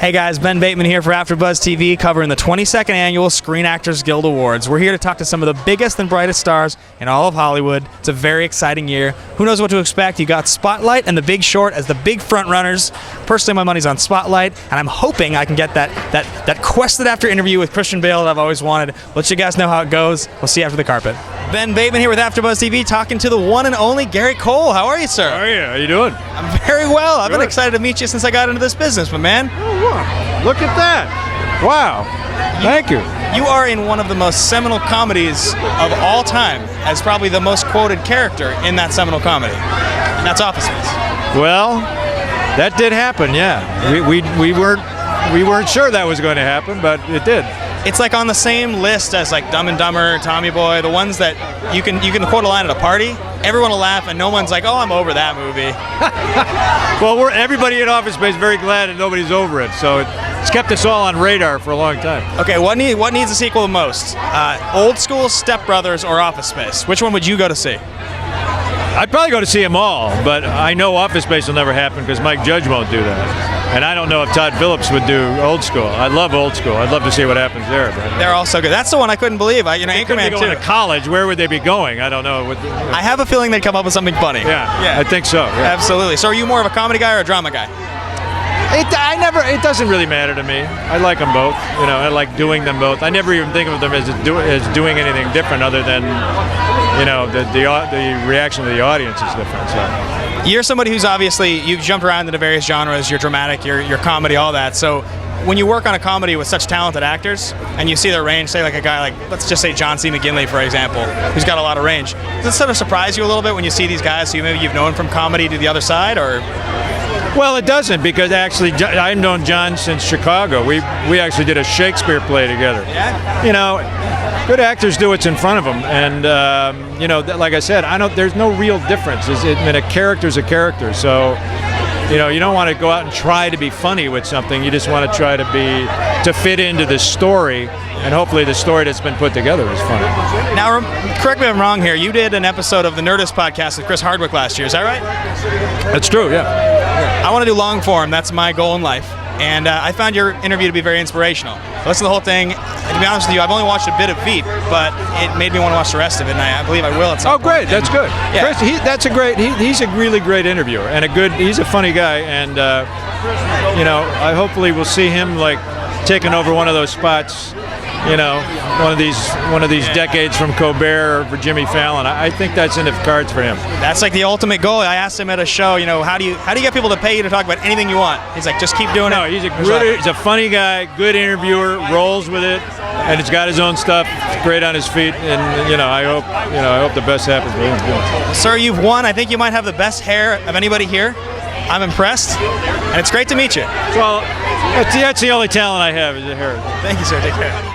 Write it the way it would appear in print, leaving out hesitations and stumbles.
Hey guys, Ben Bateman here for AfterBuzz TV, covering the 22nd Annual Screen Actors Guild Awards. We're here to talk to some of the biggest and brightest stars in all of Hollywood. It's a very exciting year. Who knows what to expect? You got Spotlight and The Big Short as the big front runners. Personally, my money's on Spotlight, and I'm hoping I can get that quested after interview with Christian Bale that I've always wanted. Let you guys know how it goes. We'll see you after the carpet. Ben Bateman here with AfterBuzz TV, talking to the one and only Gary Cole. How are you, sir? How are you? How you doing? I'm very well. I've been excited to meet you since I got into this business, my man. Oh, wow. Look at that. Wow. Thank you. You are in one of the most seminal comedies of all time, as probably the most quoted character in that seminal comedy. And that's Office Space. Well, that did happen, yeah. We weren't sure that was going to happen, but it did. It's like on the same list as like Dumb and Dumber, Tommy Boy, the ones that you can quote a line at a party, everyone will laugh, and no one's like, "Oh, I'm over that movie." Well, everybody at Office Space is very glad that nobody's over it, so it's kept us all on radar for a long time. Okay, what needs a sequel the most? Old School, Step Brothers, or Office Space? Which one would you go to see? I'd probably go to see them all, but I know Office Space will never happen because Mike Judge won't do that. And I don't know if Todd Phillips would do Old School. I love Old School. I'd love to see what happens there. But they're all so good. That's the one I couldn't believe. Anchorman too. Going to college, where would they be going? I don't know. I have a feeling they'd come up with something funny. Yeah, I think so. Yeah. Absolutely. So are you more of a comedy guy or a drama guy? It doesn't really matter to me. I like them both. You know, I like doing them both. I never even think of them as doing anything different other than, you know, the reaction of the audience is different. So. You're somebody who's obviously, you've jumped around into various genres. You're dramatic, you're comedy, all that. So when you work on a comedy with such talented actors and you see their range, say like a guy like, let's just say John C. McGinley, for example, who's got a lot of range, does it sort of surprise you a little bit when you see these guys who maybe you've known from comedy to the other side, or? Well, it doesn't, because actually I've known John since Chicago. We actually did a Shakespeare play together. Yeah. You know, good actors do what's in front of them, and you know, like I said, there's no real difference. A character's a character, so you know, you don't want to go out and try to be funny with something. You just want to try to fit into the story, and hopefully the story that's been put together is funny. Now, correct me if I'm wrong here. You did an episode of the Nerdist podcast with Chris Hardwick last year. Is that right? That's true. Yeah. I want to do long form. That's my goal in life. And I found your interview to be very inspirational. Listen to the whole thing. To be honest with you, I've only watched a bit of Veep, but it made me want to watch the rest of it, and I believe I will at some point. Oh, great. That's good. Yeah. Chris, he's a really great interviewer, and he's a funny guy, and you know, I hopefully will see him like taking over one of those spots, you know, one of these decades from Colbert or for Jimmy Fallon. I think that's in the cards for him. That's like the ultimate goal. I asked him at a show, you know, how do you get people to pay you to talk about anything you want? He's like, just keep doing it. No, he's a funny guy, good interviewer, rolls with it, and he's got his own stuff. It's great on his feet, and you know, I hope the best happens for him. Sir, you've won. I think you might have the best hair of anybody here. I'm impressed, and it's great to meet you. Well, that's the only talent I have is the hair. Thank you, sir. Take care.